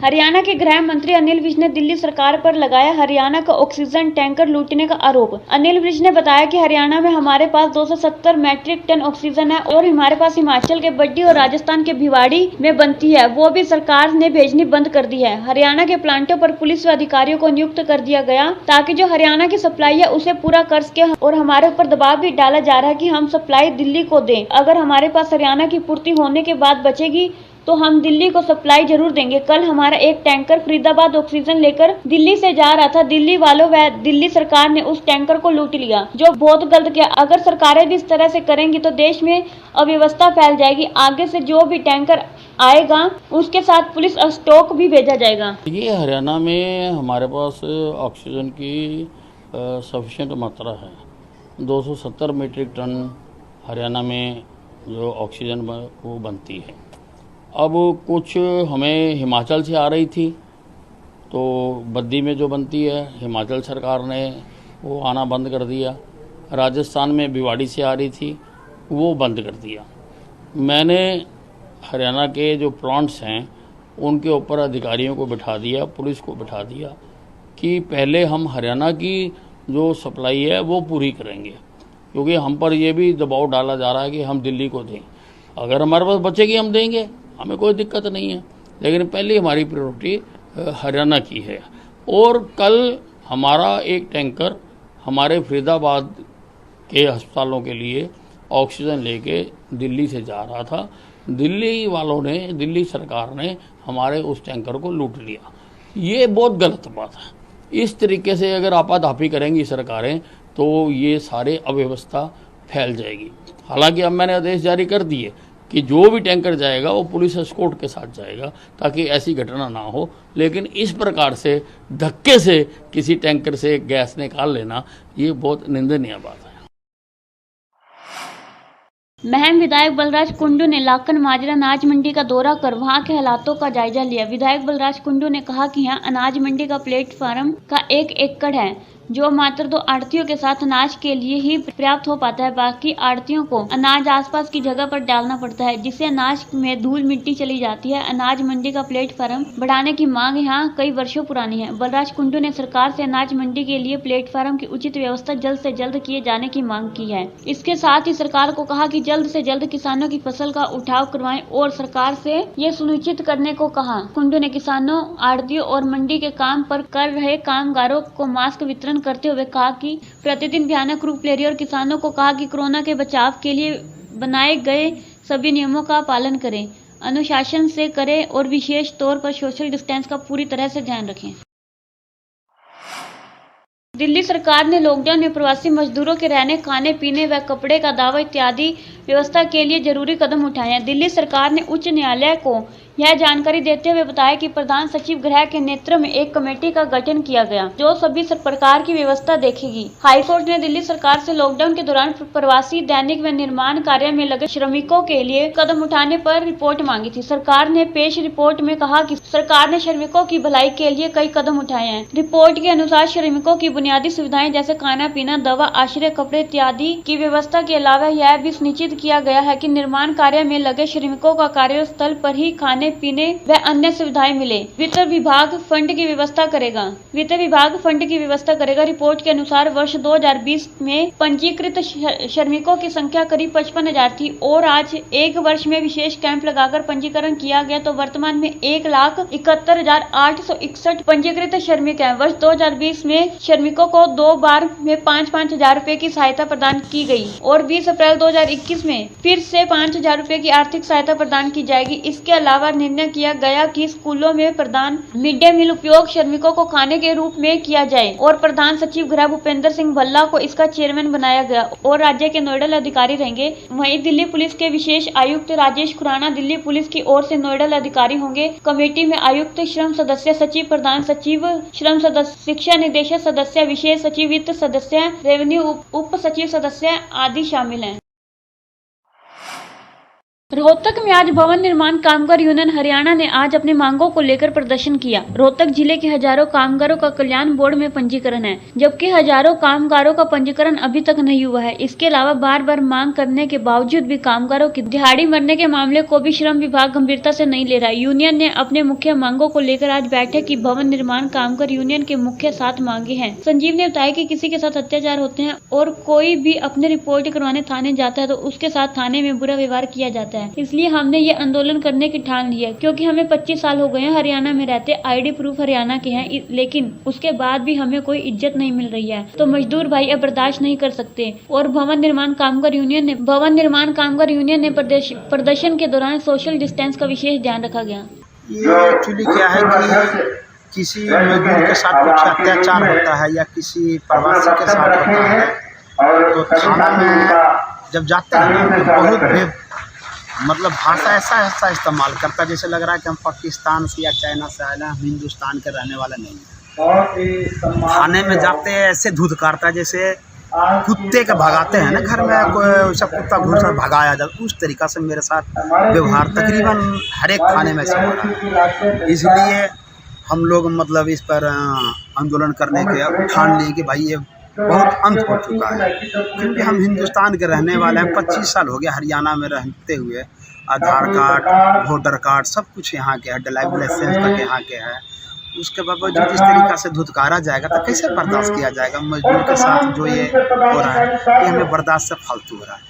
हरियाणा के गृह मंत्री अनिल विज ने दिल्ली सरकार पर लगाया हरियाणा का ऑक्सीजन टैंकर लूटने का आरोप। अनिल विज ने बताया कि हरियाणा में हमारे पास 270 मैट्रिक टन ऑक्सीजन है और हमारे पास हिमाचल के बड्डी और राजस्थान के भिवाड़ी में बनती है, वो भी सरकार ने भेजनी बंद कर दी है। हरियाणा के प्लांटों पर पुलिस व अधिकारियों को नियुक्त कर दिया गया ताकि जो हरियाणा की सप्लाई है उसे पूरा कर सके और हमारे ऊपर दबाव भी डाला जा रहा है कि हम सप्लाई दिल्ली को दें। अगर हमारे पास हरियाणा की पूर्ति होने के बाद बचेगी तो हम दिल्ली को सप्लाई जरूर देंगे। कल हमारा एक टैंकर फरीदाबाद ऑक्सीजन लेकर दिल्ली से जा रहा था। दिल्ली वालों व दिल्ली सरकार ने उस टैंकर को लूट लिया, जो बहुत गलत किया। अगर सरकारें भी इस तरह से करेंगी तो देश में अव्यवस्था फैल जाएगी। आगे से जो भी टैंकर आएगा उसके साथ पुलिस स्टॉक भी भेजा जाएगा। ये हरियाणा में हमारे पास ऑक्सीजन की सफिशिएंट मात्रा है। 270 मीट्रिक टन हरियाणा में जो ऑक्सीजन वो बनती है। अब कुछ हमें हिमाचल से आ रही थी, तो बद्दी में जो बनती है हिमाचल सरकार ने वो आना बंद कर दिया। राजस्थान में भिवाड़ी से आ रही थी, वो बंद कर दिया। मैंने हरियाणा के जो प्लांट्स हैं उनके ऊपर अधिकारियों को बिठा दिया, पुलिस को बिठा दिया कि पहले हम हरियाणा की जो सप्लाई है वो पूरी करेंगे, क्योंकि हम पर ये भी दबाव डाला जा रहा है कि हम दिल्ली को दें। अगर हमारे पास बचेगी हम देंगे, हमें कोई दिक्कत नहीं है, लेकिन पहले हमारी प्रायोरिटी हरियाणा की है। और कल हमारा एक टैंकर हमारे फरीदाबाद के अस्पतालों के लिए ऑक्सीजन लेके दिल्ली से जा रहा था। दिल्ली वालों ने, दिल्ली सरकार ने हमारे उस टैंकर को लूट लिया। ये बहुत गलत बात है। इस तरीके से अगर आपाधापी करेंगी सरकारें तो ये सारे अव्यवस्था फैल जाएगी। हालांकि अब मैंने आदेश जारी कर दिए कि जो भी टैंकर जाएगा वो पुलिस एस्कॉर्ट के साथ जाएगा ताकि ऐसी घटना ना हो। लेकिन इस प्रकार से धक्के से किसी टैंकर से गैस निकाल लेना ये बहुत निंदनीय बात है। महम विधायक बलराज कुंडू ने लाखन माजरा अनाज मंडी का दौरा कर वहां के हालातों का जायजा लिया। विधायक बलराज कुंडू ने कहा कि यहाँ अनाज मंडी का प्लेटफार्म का 1 एकड़ है, जो मात्र 2 आड़तियों के साथ अनाज के लिए ही पर्याप्त हो पाता है। बाकी आड़तियों को अनाज आसपास की जगह पर डालना पड़ता है, जिससे अनाज में धूल मिट्टी चली जाती है। अनाज मंडी का प्लेटफार्म बढ़ाने की मांग यहाँ कई वर्षों पुरानी है। बलराज कुंडू ने सरकार से अनाज मंडी के लिए प्लेटफार्म की उचित व्यवस्था जल्द से जल्द किए जाने की मांग की है। इसके साथ ही सरकार को कहा कि जल्द से जल्द किसानों की फसल का उठाव करवाएं और सरकार से ये सुनिश्चित करने को कहा। कुंडू ने किसानों, आड़तियों और मंडी के काम पर कर रहे कामगारों को मास्क वितरण करते हुए कहा कि प्रतिदिन भयानक रूप ले रही है और किसानों को कहा कि कोरोना के बचाव के लिए बनाए गए सभी नियमों का पालन करें, अनुशासन से करें और विशेष तौर पर सोशल डिस्टेंस का पूरी तरह से ध्यान रखें। दिल्ली सरकार ने लॉकडाउन में प्रवासी मजदूरों के रहने, खाने पीने व कपड़े का दावा इत्यादि व्यवस्था के लिए जरूरी कदम उठाए हैं। दिल्ली सरकार ने उच्च न्यायालय को यह जानकारी देते हुए बताया कि प्रधान सचिव गृह के नेतृत्व में एक कमेटी का गठन किया गया, जो सभी प्रकार की व्यवस्था देखेगी। हाईकोर्ट ने दिल्ली सरकार से लॉकडाउन के दौरान प्रवासी दैनिक व निर्माण कार्य में लगे श्रमिकों के लिए कदम उठाने पर रिपोर्ट मांगी थी। सरकार ने पेश रिपोर्ट में कहा कि सरकार ने श्रमिकों की भलाई के लिए कई कदम उठाए हैं। रिपोर्ट के अनुसार श्रमिकों की बुनियादी सुविधाएं जैसे खाना पीना, दवा, आश्रय, कपड़े इत्यादि की व्यवस्था के अलावा यह भी सुनिश्चित किया गया है कि निर्माण कार्य में लगे श्रमिकों का कार्यस्थल पर ही खाने पीने व अन्य सुविधाएं मिले। वित्त विभाग फंड की व्यवस्था करेगा। रिपोर्ट के अनुसार वर्ष 2020 में पंजीकृत श्रमिकों की संख्या करीब 55,000 थी और आज एक वर्ष में विशेष कैंप लगाकर पंजीकरण किया गया तो वर्तमान में 1,71,861 पंजीकृत श्रमिक हैं। वर्ष 2020 में श्रमिकों को 2 बार में 5-5 हजार रुपए की सहायता प्रदान की गई और 20 अप्रैल 2021 में फिर से 5 हजार रुपए की आर्थिक सहायता प्रदान की जाएगी। इसके अलावा निर्णय किया गया कि स्कूलों में प्रदान मिड डे मील उपयोग श्रमिकों को खाने के रूप में किया जाए और प्रधान सचिव गृह भूपेंद्र सिंह भल्ला को इसका चेयरमैन बनाया गया और राज्य के नोडल अधिकारी रहेंगे। वहीं दिल्ली पुलिस के विशेष आयुक्त राजेश खुराना दिल्ली पुलिस की ओर से नोडल अधिकारी होंगे। कमेटी में आयुक्त, श्रम सदस्य, सचिव, प्रधान सचिव, श्रम सदस्य, शिक्षा निदेशक सदस्य, विशेष सचिव, वित्त सदस्य, रेवेन्यू उप सचिव सदस्य आदि शामिल हैं। रोहतक में आज भवन निर्माण कामगार यूनियन हरियाणा ने आज अपनी मांगों को लेकर प्रदर्शन किया। रोहतक जिले के हजारों कामगारों का कल्याण बोर्ड में पंजीकरण है, जबकि हजारों कामगारों का पंजीकरण अभी तक नहीं हुआ है। इसके अलावा बार बार मांग करने के बावजूद भी कामगारों की दिहाड़ी मरने के मामले को भी श्रम विभाग गंभीरता से नहीं ले रहा है। यूनियन ने अपने मुख्य मांगों को लेकर आज बैठक की। भवन निर्माण कामगार यूनियन के मुख्य 7 मांगे हैं। संजीव ने बताया कि किसी के साथ अत्याचार होते हैं और कोई भी अपनी रिपोर्ट करवाने थाने जाता है तो उसके साथ थाने में बुरा व्यवहार किया जाता है। इसलिए हमने ये आंदोलन करने की ठान ली है, क्योंकि हमें 25 साल हो गए हैं हरियाणा में रहते, आईडी प्रूफ हरियाणा के हैं, लेकिन उसके बाद भी हमें कोई इज्जत नहीं मिल रही है। तो मजदूर भाई अब बर्दाश्त नहीं कर सकते। और भवन निर्माण कामगार यूनियन ने प्रदर्शन के दौरान सोशल डिस्टेंस का विशेष ध्यान रखा गया। ये एक्चुअली क्या है कि किसी मजदूर के साथ कुछ अत्याचार होता है या किसी प्रवासी के साथ होता है तो थाना में जब जाते हैं ना तो बहुत मतलब भाषा ऐसा इस्तेमाल करता है जैसे लग रहा है कि हम पाकिस्तान से या चाइना से आए ना, हम हिंदुस्तान के रहने वाले नहीं हैं। थाने में जाते हैं ऐसे धुतकारता है जैसे कुत्ते के भगाते हैं ना, घर में कोई सब कुत्ता घुस भगाया जाता, उस तरीक़ा से मेरे साथ व्यवहार तकरीबन हर एक थाने में से हो रहा है। इसलिए हम लोग मतलब इस पर आंदोलन करने के ठान लिए कि भाई ये बहुत अंत हो चुका है, क्योंकि हम हिंदुस्तान के रहने वाले हैं। 25 साल हो गया हरियाणा में रहते हुए। आधार कार्ड, वोटर कार्ड सब कुछ यहाँ के है, ड्राइविंग लाइसेंस तक यहाँ के है। उसके बावजूद इस तरीक़ा से धुतकारा जाएगा तो कैसे बर्दाश्त किया जाएगा। मजदूर के साथ जो ये हो रहा है ये हमें बर्दाश्त से फालतू हो रहा है।